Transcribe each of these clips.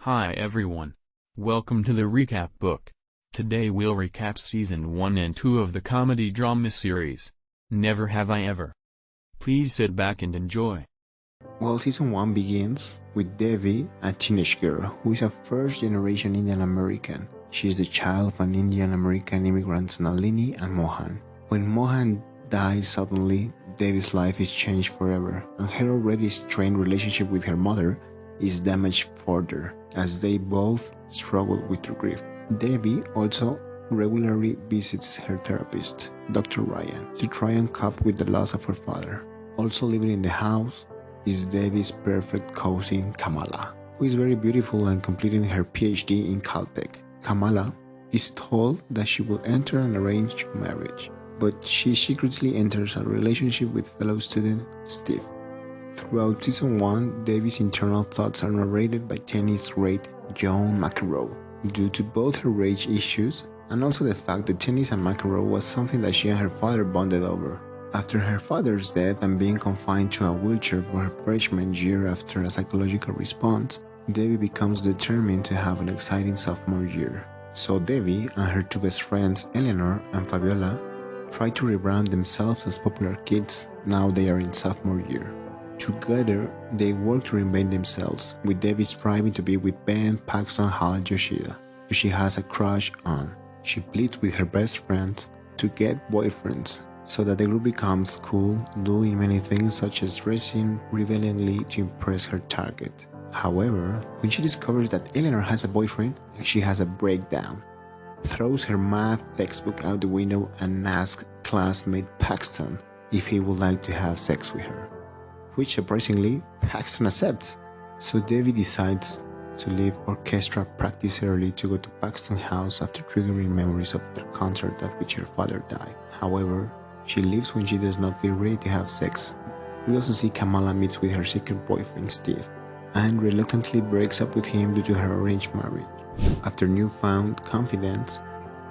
Hi everyone. Welcome to the recap book. Today we'll recap season 1 and 2 of the comedy drama series, Never Have I Ever. Please sit back and enjoy. Well, season 1 begins with Devi, a teenage girl who is a first-generation Indian American. She is the child of an Indian American immigrants Nalini and Mohan. When Mohan dies suddenly, Devi's life is changed forever, and her already strained relationship with her mother is damaged further as they both struggle with their grief. Devi also regularly visits her therapist, Dr. Ryan, to try and cope with the loss of her father. Also living in the house is Devi's perfect cousin Kamala, who is very beautiful and completing her PhD in Caltech. Kamala is told that she will enter an arranged marriage, but she secretly enters a relationship with fellow student Steve. Throughout season 1, Devi's internal thoughts are narrated by tennis great Joan McEnroe, due to both her rage issues and also the fact that tennis and McEnroe was something that she and her father bonded over. After her father's death and being confined to a wheelchair for her freshman year after a psychological response, Devi becomes determined to have an exciting sophomore year. So Devi and her two best friends, Eleanor and Fabiola, try to rebrand themselves as popular kids now they are in sophomore year. Together, they work to reinvent themselves, with Devi striving to be with Ben Paxton Hal Yoshida, who she has a crush on. She pleads with her best friends to get boyfriends, so that the group becomes cool, doing many things such as dressing rebellingly to impress her target. However, when she discovers that Eleanor has a boyfriend, she has a breakdown, throws her math textbook out the window and asks classmate Paxton if he would like to have sex with her, which surprisingly Paxton accepts. So Devi decides to leave orchestra practice early to go to Paxton's house after triggering memories of the concert at which her father died. However, she leaves when she does not feel ready to have sex. We also see Kamala meets with her secret boyfriend Steve and reluctantly breaks up with him due to her arranged marriage. After newfound confidence,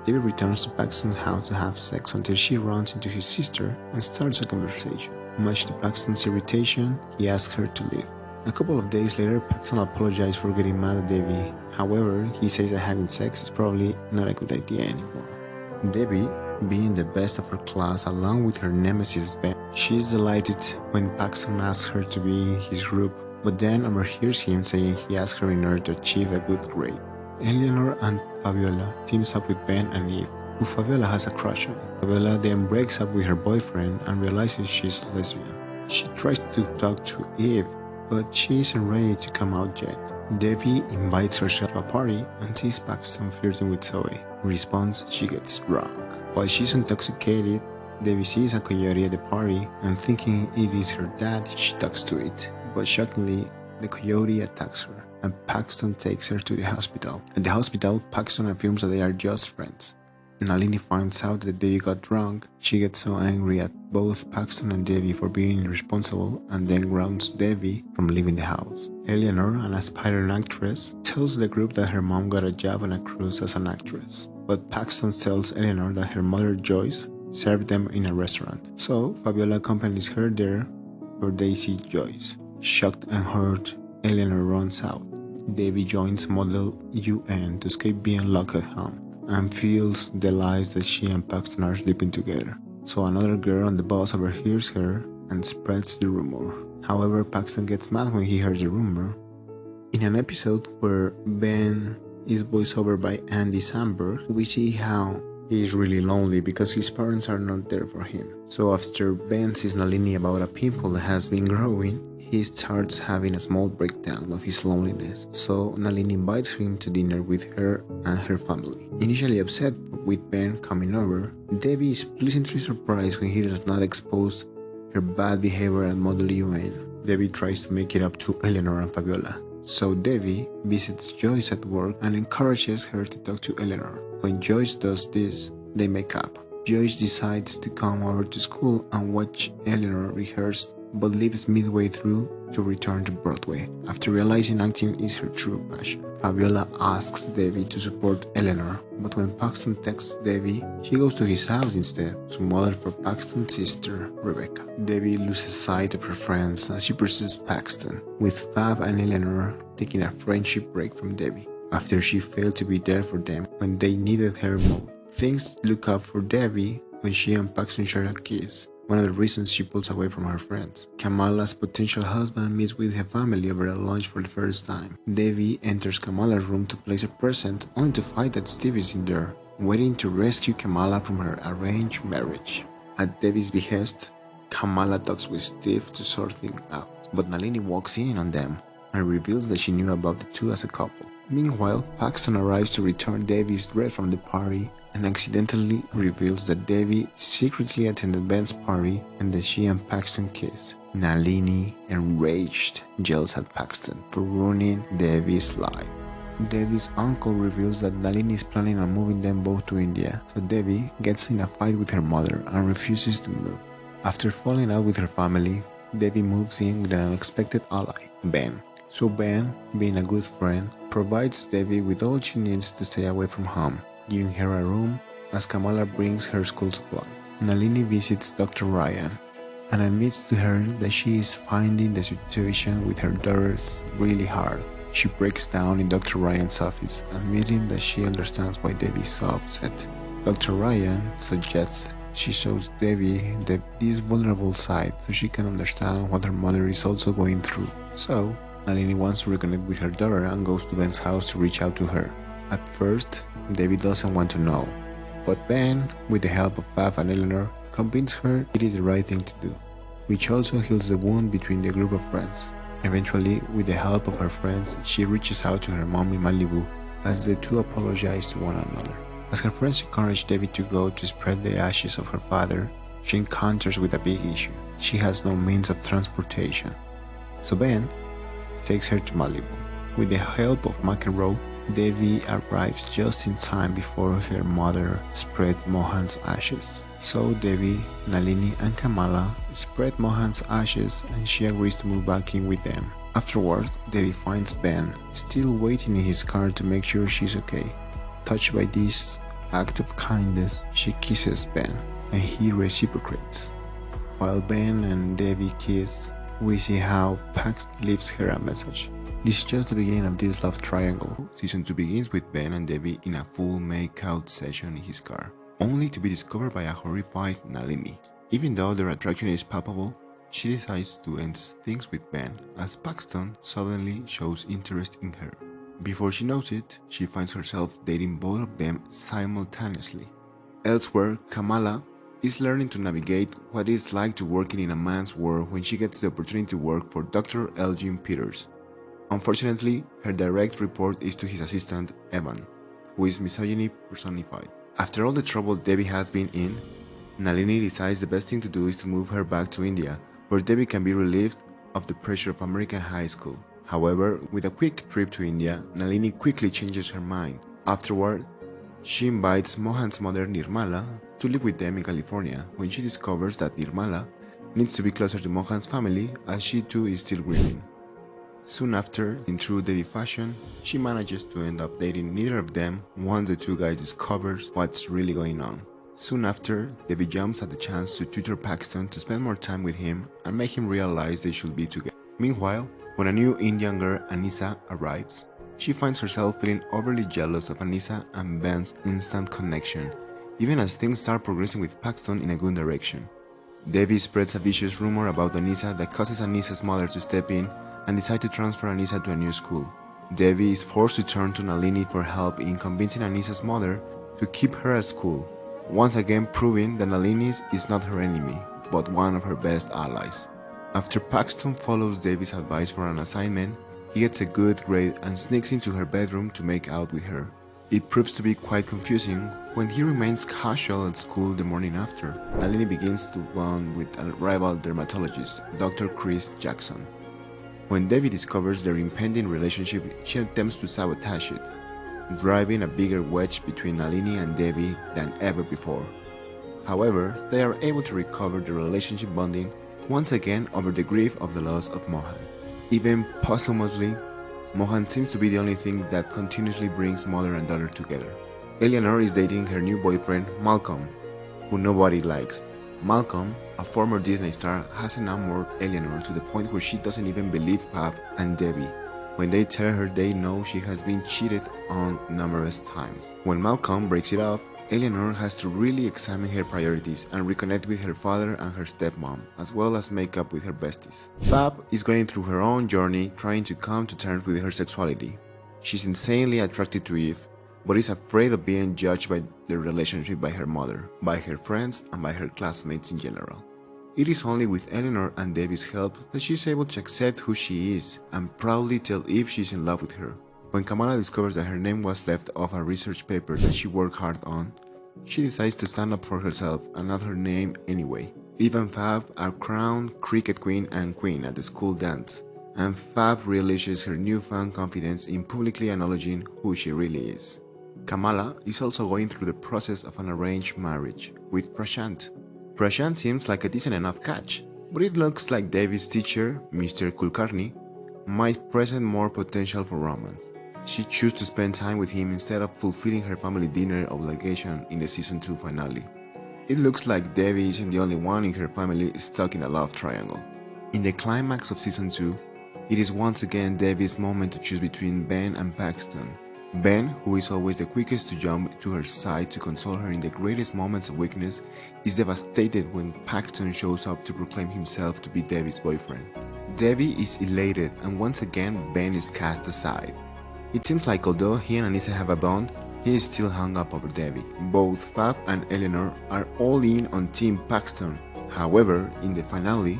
Devi returns to Paxton's house to have sex until she runs into his sister and starts a conversation. Much to Paxton's irritation, he asks her to leave. A couple of days later, Paxton apologizes for getting mad at Devi. However, he says that having sex is probably not a good idea anymore. Devi, being the best of her class along with her nemesis Ben, she is delighted when Paxton asks her to be in his group, but then overhears him saying he asked her in order to achieve a good grade. Eleanor and Fabiola teams up with Ben and Eve, who Fabiola has a crush on. Fabiola then breaks up with her boyfriend and realizes she's a lesbian. She tries to talk to Eve, but she isn't ready to come out yet. Devi invites herself to a party and sees Paxton flirting with Zoe. In response, she gets drunk. While she's intoxicated, Devi sees a coyote at the party and thinking it is her dad, she talks to it. But shockingly, the coyote attacks her and Paxton takes her to the hospital. At the hospital, Paxton affirms that they are just friends. Nalini finds out that Devi got drunk. She gets so angry at both Paxton and Devi for being irresponsible and then grounds Devi from leaving the house. Eleanor, an aspiring actress, tells the group that her mom got a job on a cruise as an actress. But Paxton tells Eleanor that her mother Joyce served them in a restaurant. So Fabiola accompanies her there where they see Joyce. Shocked and hurt, Eleanor runs out. Devi joins Model UN to escape being locked at home and feels the lies that she and Paxton are sleeping together. So another girl on the bus overhears her and spreads the rumor. However, Paxton gets mad when he hears the rumor. In an episode where Ben is voiced over by Andy Samberg, we see how he is really lonely because his parents are not there for him. So after Ben sees Nalini about a pimple that has been growing, he starts having a small breakdown of his loneliness. So Nalini invites him to dinner with her and her family. Initially upset with Ben coming over, Devi is pleasantly surprised when he does not expose her bad behavior at Model UN. Devi tries to make it up to Eleanor and Fabiola. So Devi visits Joyce at work and encourages her to talk to Eleanor. When Joyce does this, they make up. Joyce decides to come over to school and watch Eleanor rehearse but leaves midway through to return to Broadway after realizing acting is her true passion. Fabiola asks Debbie to support Eleanor, but when Paxton texts Debbie, she goes to his house instead to model for Paxton's sister, Rebecca. Debbie loses sight of her friends as she pursues Paxton, with Fab and Eleanor taking a friendship break from Debbie after she failed to be there for them when they needed her most. Things look up for Debbie when she and Paxton share a kiss, one of the reasons she pulls away from her friends. Kamala's potential husband meets with her family over a lunch for the first time. Debbie enters Kamala's room to place a present, only to find that Steve is in there, waiting to rescue Kamala from her arranged marriage. At Debbie's behest, Kamala talks with Steve to sort things out, but Nalini walks in on them and reveals that she knew about the two as a couple. Meanwhile, Paxton arrives to return Debbie's dress from the party and accidentally reveals that Debbie secretly attended Ben's party and that she and Paxton kiss. Nalini, enraged, yells at Paxton for ruining Debbie's life. Debbie's uncle reveals that Nalini is planning on moving them both to India, so Debbie gets in a fight with her mother and refuses to move. After falling out with her family, Debbie moves in with an unexpected ally, Ben. So Ben, being a good friend, provides Debbie with all she needs to stay away from home, giving her a room as Kamala brings her school supplies. Nalini visits Dr. Ryan and admits to her that she is finding the situation with her daughters really hard. She breaks down in Dr. Ryan's office, admitting that she understands why Debbie is so upset. Dr. Ryan suggests she shows Debbie this vulnerable side so she can understand what her mother is also going through. So, Nalini wants to reconnect with her daughter and goes to Ben's house to reach out to her. At first, Debbie doesn't want to know, but Ben, with the help of Fab and Eleanor, convinces her it is the right thing to do, which also heals the wound between the group of friends. Eventually, with the help of her friends, she reaches out to her mom in Malibu as the two apologize to one another. As her friends encourage Debbie to go to spread the ashes of her father, she encounters with a big issue. She has no means of transportation. So Ben takes her to Malibu. With the help of McEnroe, Debbie arrives just in time before her mother spread Mohan's ashes. So Debbie, Nalini and Kamala spread Mohan's ashes and she agrees to move back in with them. Afterward, Debbie finds Ben still waiting in his car to make sure she's okay. Touched by this act of kindness, she kisses Ben and he reciprocates. While Ben and Debbie kiss, we see how Paxton leaves her a message. This is just the beginning of this love triangle. Season 2 begins with Ben and Debbie in a full make-out session in his car, only to be discovered by a horrified Nalini. Even though their attraction is palpable, she decides to end things with Ben as Paxton suddenly shows interest in her. Before she knows it, she finds herself dating both of them simultaneously. Elsewhere, Kamala is learning to navigate what it's like to work in a man's world when she gets the opportunity to work for Dr. Elgin Peters. Unfortunately, her direct report is to his assistant, Evan, who is misogyny personified. After all the trouble Debbie has been in, Nalini decides the best thing to do is to move her back to India, where Debbie can be relieved of the pressure of American high school. However, with a quick trip to India, Nalini quickly changes her mind. Afterward, she invites Mohan's mother Nirmala to live with them in California when she discovers that Nirmala needs to be closer to Mohan's family as she too is still grieving. Soon after, in true Debbie fashion, she manages to end up dating neither of them once the two guys discovers what's really going on. Soon after, Debbie jumps at the chance to tutor Paxton to spend more time with him and make him realize they should be together. Meanwhile, when a new Indian girl, Anissa, arrives, she finds herself feeling overly jealous of Anissa and Ben's instant connection, even as things start progressing with Paxton in a good direction. Debbie spreads a vicious rumor about Anissa that causes Anissa's mother to step in and decide to transfer Anissa to a new school. Debbie is forced to turn to Nalini for help in convincing Anissa's mother to keep her at school, once again proving that Nalini is not her enemy, but one of her best allies. After Paxton follows Debbie's advice for an assignment, he gets a good grade and sneaks into her bedroom to make out with her. It proves to be quite confusing when he remains casual at school the morning after. Nalini begins to bond with a rival dermatologist, Dr. Chris Jackson. When Debbie discovers their impending relationship, she attempts to sabotage it, driving a bigger wedge between Nalini and Debbie than ever before. However, they are able to recover the relationship bonding once again over the grief of the loss of Mohan. Even posthumously, Mohan seems to be the only thing that continuously brings mother and daughter together. Eleanor is dating her new boyfriend, Malcolm, who nobody likes. Malcolm, a former Disney star, has enamored Eleanor to the point where she doesn't even believe Fab and Debbie when they tell her they know she has been cheated on numerous times. When Malcolm breaks it off, Eleanor has to really examine her priorities and reconnect with her father and her stepmom, as well as make up with her besties. Fab is going through her own journey trying to come to terms with her sexuality. She's insanely attracted to Eve, but is afraid of being judged by their relationship by her mother, by her friends, and by her classmates in general. It is only with Eleanor and Debbie's help that she's able to accept who she is and proudly tell Eve she's in love with her. When Kamala discovers that her name was left off a research paper that she worked hard on, she decides to stand up for herself and not her name anyway. Eve and Fab are crowned cricket queen and queen at the school dance, and Fab relishes her newfound confidence in publicly acknowledging who she really is. Kamala is also going through the process of an arranged marriage with Prashant. Prashant seems like a decent enough catch, but it looks like Devi's teacher, Mr. Kulkarni, might present more potential for romance. She chooses to spend time with him instead of fulfilling her family dinner obligation in the Season 2 finale. It looks like Devi isn't the only one in her family stuck in a love triangle. In the climax of Season 2, it is once again Devi's moment to choose between Ben and Paxton. Ben, who is always the quickest to jump to her side to console her in the greatest moments of weakness, is devastated when Paxton shows up to proclaim himself to be Devi's boyfriend. Devi is elated, and once again Ben is cast aside. It seems like although he and Anissa have a bond, he is still hung up over Devi. Both Fab and Eleanor are all in on Team Paxton. However, in the finale,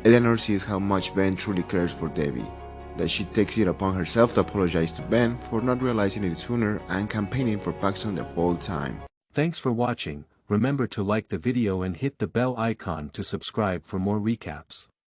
Eleanor sees how much Ben truly cares for Devi, that she takes it upon herself to apologize to Ben for not realizing it sooner and campaigning for Paxton the whole time. Thanks for watching. Remember to like the video and hit the bell icon to subscribe for more recaps.